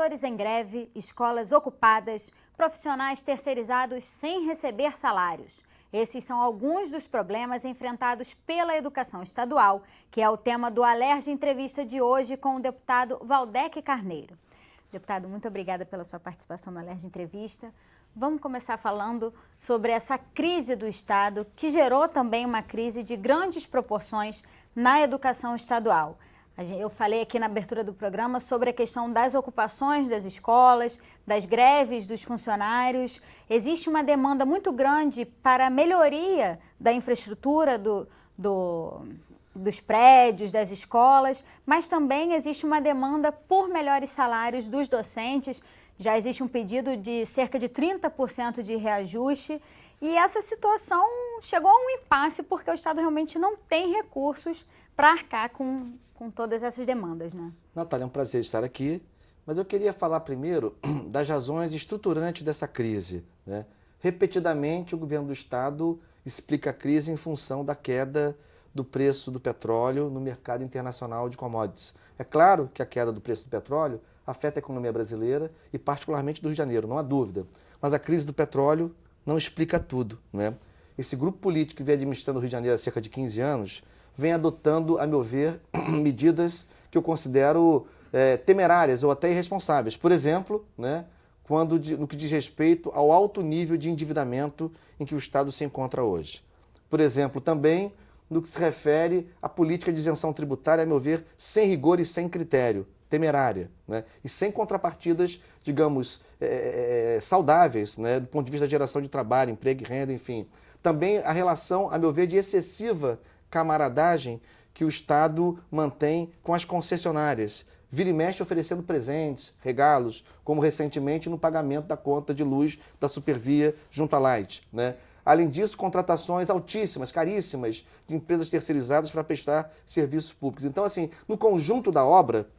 Professores em greve, escolas ocupadas, profissionais terceirizados sem receber salários. Esses são alguns dos problemas enfrentados pela educação estadual, que é o tema do Alerj Entrevista de hoje com o deputado Valdec Carneiro. Deputado, muito obrigada pela sua participação no Alerj Entrevista. Vamos começar falando sobre essa crise do Estado, que gerou também uma crise de grandes proporções na educação estadual. Eu falei aqui na abertura do programa sobre a questão das ocupações das escolas, das greves dos funcionários. Existe uma demanda muito grande para a melhoria da infraestrutura dos prédios, das escolas, mas também existe uma demanda por melhores salários dos docentes. Já existe um pedido de cerca de 30% de reajuste e essa situação chegou a um impasse porque o Estado realmente não tem recursos para arcar com todas essas demandas, né? Natália, é um prazer estar aqui, mas eu queria falar primeiro das razões estruturantes dessa crise, né? Repetidamente, o governo do Estado explica a crise em função da queda do preço do petróleo no mercado internacional de commodities. É claro que a queda do preço do petróleo afeta a economia brasileira e particularmente do Rio de Janeiro, não há dúvida. Mas a crise do petróleo não explica tudo, né? Esse grupo político que vem administrando o Rio de Janeiro há cerca de 15 anos vem adotando, a meu ver, medidas que eu considero temerárias ou até irresponsáveis. Por exemplo, né, no que diz respeito ao alto nível de endividamento em que o Estado se encontra hoje. Por exemplo, também no que se refere à política de isenção tributária, a meu ver, sem rigor e sem critério, temerária, né, e sem contrapartidas, digamos, saudáveis, né, do ponto de vista da geração de trabalho, emprego e renda, enfim. Também a relação, a meu ver, de excessiva camaradagem que o Estado mantém com as concessionárias. Vira e mexe oferecendo presentes, regalos, como recentemente no pagamento da conta de luz da Supervia junto à Light, né? Além disso, contratações altíssimas, caríssimas, de empresas terceirizadas para prestar serviços públicos. Então, assim, no conjunto da obra,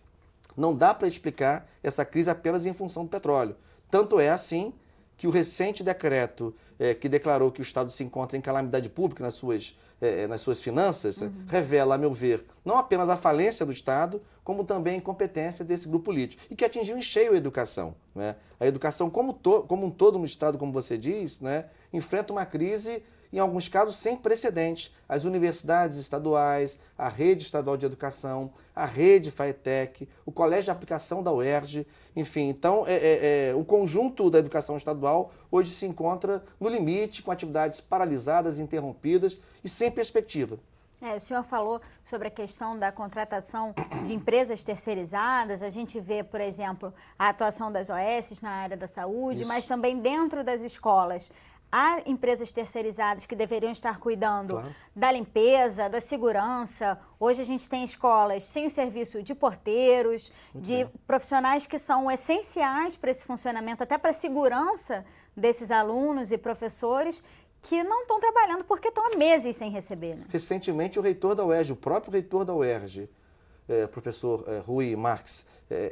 não dá para explicar essa crise apenas em função do petróleo. Tanto é assim que o recente decreto que declarou que o Estado se encontra em calamidade pública nas suas finanças, revela, a meu ver, não apenas a falência do Estado, como também a incompetência desse grupo político, e que atingiu em cheio a educação, né? A educação como um todo no Estado, como você diz, né, enfrenta uma crise, em alguns casos, sem precedentes. As universidades estaduais, a rede estadual de educação, a rede FAETEC, o colégio de aplicação da UERJ, enfim. Então, o conjunto da educação estadual hoje se encontra no limite, com atividades paralisadas, interrompidas e sem perspectiva. O senhor falou sobre a questão da contratação de empresas terceirizadas. A gente vê, por exemplo, a atuação das OS na área da saúde, mas também dentro das escolas. Há empresas terceirizadas que deveriam estar cuidando da limpeza, da segurança. Hoje a gente tem escolas sem o serviço de porteiros, profissionais que são essenciais para esse funcionamento, até para a segurança desses alunos e professores que não estão trabalhando porque estão há meses sem receber, né? Recentemente, o reitor da UERJ, o próprio reitor da UERJ, professor Rui Marx,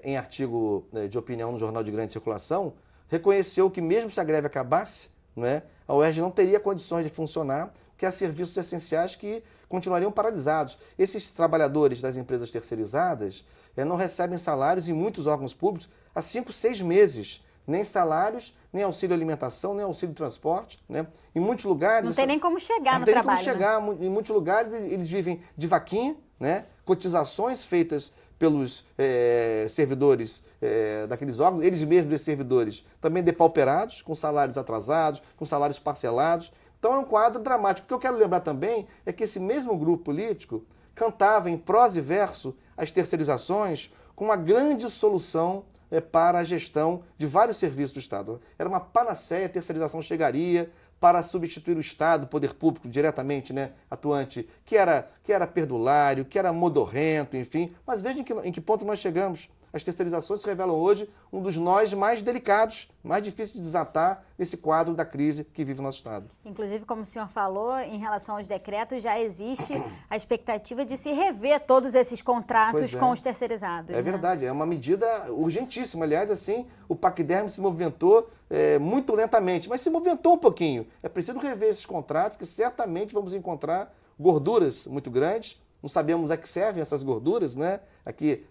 em artigo de opinião no Jornal de Grande Circulação, reconheceu que mesmo se a greve acabasse, né, a UERJ não teria condições de funcionar, porque há serviços essenciais que continuariam paralisados. Esses trabalhadores das empresas terceirizadas não recebem salários em muitos órgãos públicos há 5, 6 meses. Nem salários, nem auxílio alimentação, nem auxílio transporte, né? Em muitos lugares... Não tem nem como chegar no trabalho. Não tem como chegar. Né? Em muitos lugares eles vivem de vaquinha, né? Cotizações feitas pelos servidores daqueles órgãos, eles mesmos, esses servidores, também depauperados, com salários atrasados, com salários parcelados. Então é um quadro dramático. O que eu quero lembrar também é que esse mesmo grupo político cantava em prosa e verso as terceirizações com uma grande solução para a gestão de vários serviços do Estado. Era uma panaceia, a terceirização chegaria para substituir o Estado, o poder público diretamente, né, atuante, que era perdulário, que era modorrento, enfim. Mas veja em que ponto nós chegamos. As terceirizações se revelam hoje um dos nós mais delicados, mais difíceis de desatar nesse quadro da crise que vive o nosso Estado. Inclusive, como o senhor falou, em relação aos decretos, já existe a expectativa de se rever todos esses contratos com os terceirizados. É verdade, é uma medida urgentíssima. Aliás, assim, o Paquiderme se movimentou muito lentamente, mas se movimentou um pouquinho. É preciso rever esses contratos, porque certamente vamos encontrar gorduras muito grandes não sabemos a que servem essas gorduras, né? A que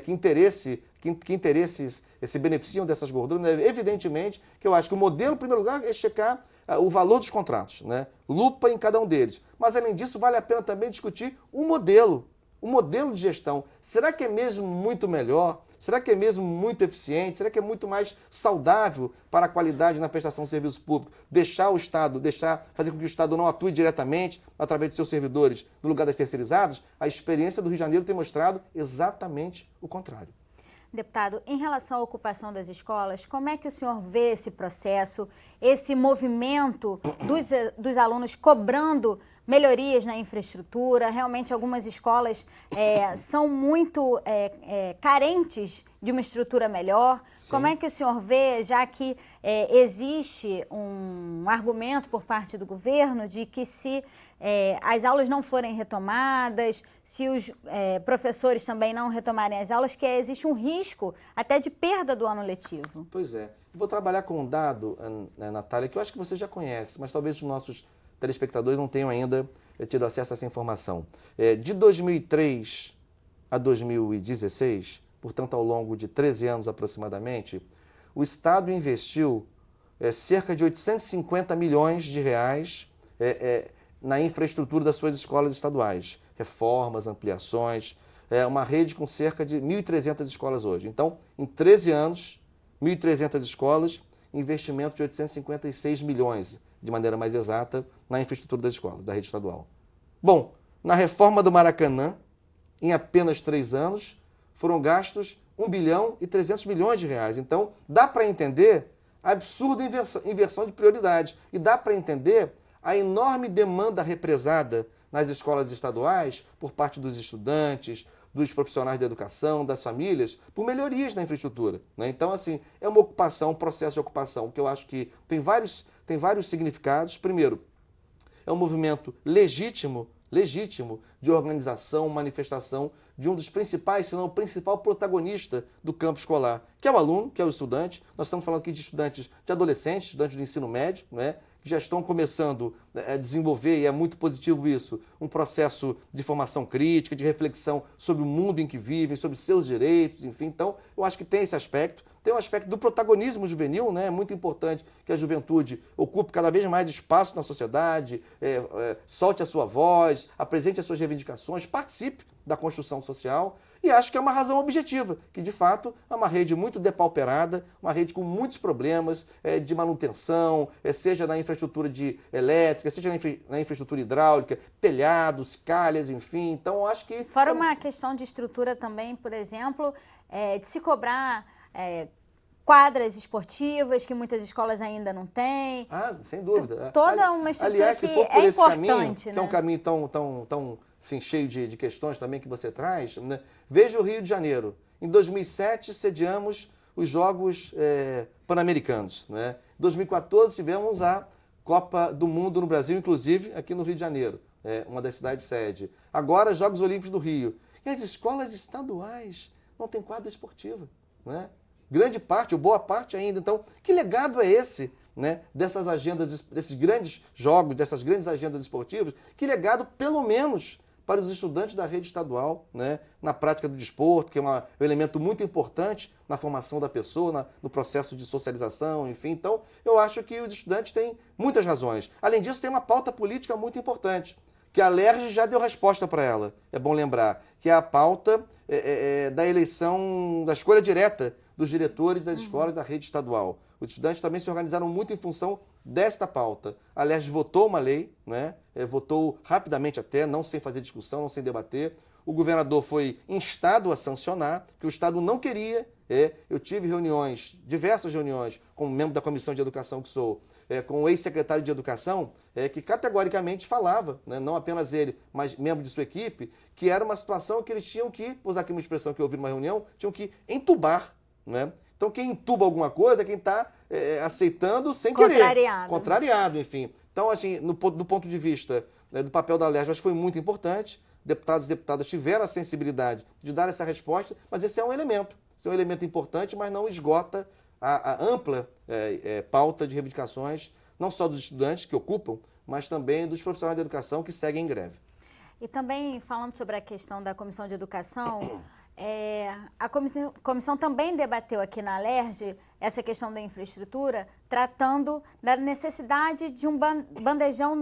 interesses se beneficiam dessas gorduras, né? Evidentemente que eu acho que o modelo, em primeiro lugar, é checar o valor dos contratos, né? Lupa em cada um deles. Mas, além disso, vale a pena também discutir o modelo de gestão. Será que é mesmo muito melhor? Será que é mesmo muito eficiente? Será que é muito mais saudável para a qualidade na prestação de serviço público? Fazer com que o Estado não atue diretamente através de seus servidores no lugar das terceirizadas? A experiência do Rio de Janeiro tem mostrado exatamente o contrário. Deputado, em relação à ocupação das escolas, como é que o senhor vê esse processo, esse movimento dos alunos cobrando melhorias na infraestrutura? Realmente algumas escolas são muito carentes de uma estrutura melhor. Sim. Como é que o senhor vê, já que existe um argumento por parte do governo de que se as aulas não forem retomadas, se os professores também não retomarem as aulas, que existe um risco até de perda do ano letivo? Pois é. Eu vou trabalhar com um dado, Natália, que eu acho que você já conhece, mas talvez os nossos telespectadores não tenham ainda tido acesso a essa informação. De 2003 a 2016, portanto ao longo de 13 anos aproximadamente, o Estado investiu cerca de 850 milhões de reais na infraestrutura das suas escolas estaduais. Reformas, ampliações, uma rede com cerca de 1.300 escolas hoje. Então, em 13 anos, 1.300 escolas, investimento de 856 milhões, de maneira mais exata, na infraestrutura das escolas, da rede estadual. Bom, na reforma do Maracanã, em apenas 3 anos, foram gastos 1 bilhão e 300 milhões de reais. Então, dá para entender a absurda inversão de prioridades. E dá para entender a enorme demanda represada nas escolas estaduais por parte dos estudantes, dos profissionais da educação, das famílias, por melhorias na infraestrutura, né? Então, assim, é uma ocupação, um processo de ocupação que eu acho que tem vários significados. Primeiro, é um movimento legítimo de organização, manifestação de um dos principais, se não o principal protagonista do campo escolar, que é o aluno, que é o estudante. Nós estamos falando aqui de estudantes, de adolescentes, estudantes do ensino médio, né, que já estão começando a desenvolver, e é muito positivo isso, um processo de formação crítica, de reflexão sobre o mundo em que vivem, sobre seus direitos, enfim. Então, eu acho que tem esse aspecto. Tem o aspecto do protagonismo juvenil, né? É muito importante que a juventude ocupe cada vez mais espaço na sociedade, solte a sua voz, apresente as suas reivindicações, participe da construção social. E acho que é uma razão objetiva, que de fato é uma rede muito depauperada, uma rede com muitos problemas de manutenção, seja na infraestrutura elétrica, seja na infraestrutura hidráulica, telhados, calhas, enfim. Então, acho que... Fora uma questão de estrutura também, por exemplo, de se cobrar quadras esportivas, que muitas escolas ainda não têm. Ah, sem dúvida. Toda uma estrutura. Aliás, se for por esse importante, caminho, né? que é um caminho tão enfim, cheio de questões também que você traz, né? Veja o Rio de Janeiro. Em 2007, sediamos os Jogos Pan-Americanos, né? Em 2014, tivemos a Copa do Mundo no Brasil, inclusive aqui no Rio de Janeiro, uma das cidades sede. Agora, Jogos Olímpicos do Rio. E as escolas estaduais não têm quadra esportiva, né? Grande parte, ou boa parte ainda. Então, que legado é esse, né, dessas agendas, desses grandes jogos, dessas grandes agendas esportivas? Que legado, pelo menos, para os estudantes da rede estadual, né, na prática do desporto, que é um elemento muito importante na formação da pessoa, no processo de socialização, enfim. Então, eu acho que os estudantes têm muitas razões. Além disso, tem uma pauta política muito importante, que a LERJ já deu resposta para ela, é bom lembrar, que é a pauta da eleição, da escolha direta dos diretores das escolas da rede estadual. Os estudantes também se organizaram muito em função desta pauta. A LERJ votou uma lei, né? Votou rapidamente até, não sem fazer discussão, não sem debater. O governador foi instado a sancionar, que o Estado não queria. Eu tive diversas reuniões, como membro da Comissão de Educação que sou, com o ex-secretário de Educação, que categoricamente falava, né, não apenas ele, mas membro de sua equipe, que era uma situação que eles tinham que, vou usar aqui uma expressão que eu ouvi numa reunião, tinham que entubar, né? Então, quem entuba alguma coisa é quem está aceitando sem querer. Contrariado, enfim. Então, assim, do ponto de vista do papel da LERJ, acho que foi muito importante. Deputados e deputadas tiveram a sensibilidade de dar essa resposta, mas esse é um elemento. Esse é um elemento importante, mas não esgota a ampla pauta de reivindicações, não só dos estudantes que ocupam, mas também dos profissionais da educação que seguem em greve. E também, falando sobre a questão da Comissão de Educação, a comissão também debateu aqui na Alerj essa questão da infraestrutura, tratando da necessidade de um bandejão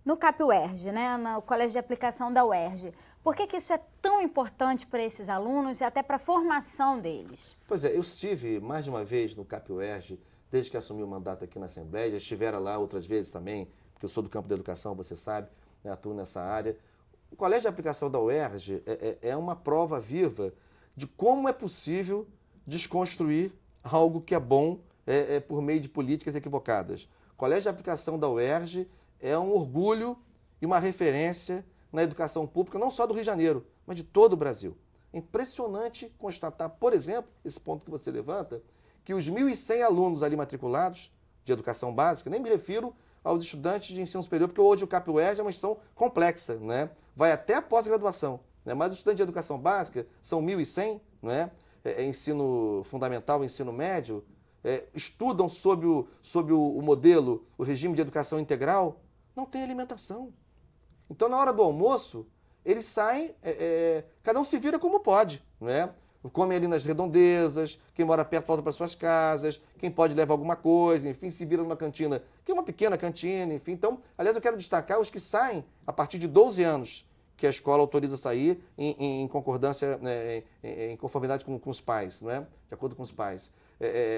no CAP UERJ, né, no Colégio de Aplicação da UERJ. Por que isso é tão importante para esses alunos e até para a formação deles? Pois é, eu estive mais de uma vez no CAP UERJ, desde que assumi o mandato aqui na Assembleia, já estivera lá outras vezes também, porque eu sou do campo da educação, você sabe, né, atuo nessa área. O Colégio de Aplicação da UERJ é uma prova viva de como é possível desconstruir algo que é bom por meio de políticas equivocadas. O Colégio de Aplicação da UERJ é um orgulho e uma referência na educação pública, não só do Rio de Janeiro, mas de todo o Brasil. É impressionante constatar, por exemplo, esse ponto que você levanta, que os 1.100 alunos ali matriculados de educação básica, nem me refiro aos estudantes de ensino superior, porque hoje o CAP UERJ é uma instituição complexa, né? Vai até a pós-graduação, né? Mas os estudantes de educação básica são 1.100, né? Ensino fundamental, ensino médio, estudam sob o modelo, o regime de educação integral, não tem alimentação. Então, na hora do almoço, eles saem, cada um se vira como pode, né? Come ali nas redondezas, quem mora perto volta para suas casas, quem pode leva alguma coisa, enfim, se vira numa cantina, que é uma pequena cantina, enfim. Então, aliás, eu quero destacar os que saem a partir de 12 anos, que a escola autoriza sair em concordância, em conformidade com os pais, né? De acordo com os pais.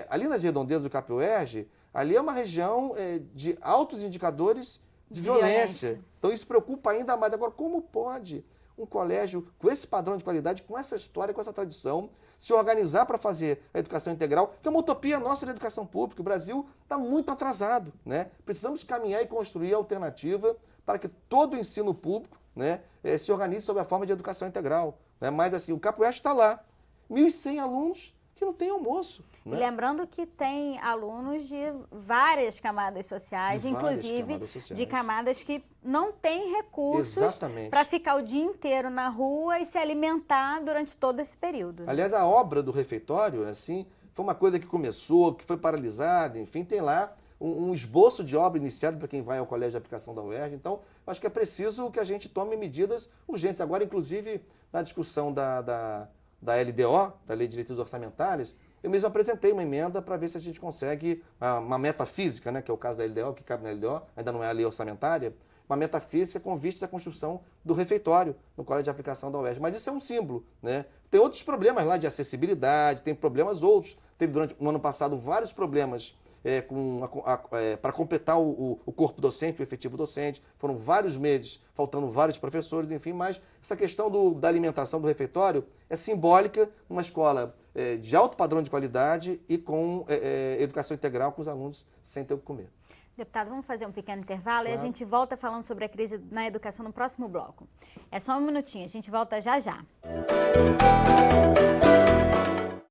Ali nas redondezas do CAP UERJ, ali é uma região de altos indicadores de violência. Então isso preocupa ainda mais. Agora, como pode um colégio com esse padrão de qualidade, com essa história, com essa tradição, se organizar para fazer a educação integral, que é uma utopia nossa da educação pública? O Brasil está muito atrasado, né? Precisamos caminhar e construir alternativa para que todo o ensino público, né, se organize sob a forma de educação integral, né? Mas assim, o CAP UERJ está lá, 1.100 alunos que não tem almoço. Né? E lembrando que tem alunos de várias camadas sociais, inclusive de camadas que não têm recursos para ficar o dia inteiro na rua e se alimentar durante todo esse período. Né? Aliás, a obra do refeitório, assim, foi uma coisa que começou, que foi paralisada, enfim, tem lá um esboço de obra iniciado para quem vai ao Colégio de Aplicação da UERJ. Então, acho que é preciso que a gente tome medidas urgentes. Agora, inclusive, na discussão da LDO, da Lei de Diretrizes Orçamentárias, eu mesmo apresentei uma emenda para ver se a gente consegue uma meta física, né, que é o caso da LDO, que cabe na LDO, ainda não é a lei orçamentária, uma meta física com vistas à construção do refeitório no Colégio de Aplicação da UERJ. Mas isso é um símbolo, né? Tem outros problemas lá de acessibilidade, tem problemas outros. Teve no ano passado vários problemas para completar o corpo docente, o efetivo docente. Foram vários meses, faltando vários professores, enfim, mas essa questão da alimentação do refeitório é simbólica numa escola de alto padrão de qualidade e com educação integral com os alunos sem ter o que comer. Deputado, vamos fazer um pequeno intervalo e a gente volta falando sobre a crise na educação no próximo bloco. É só um minutinho, a gente volta já já.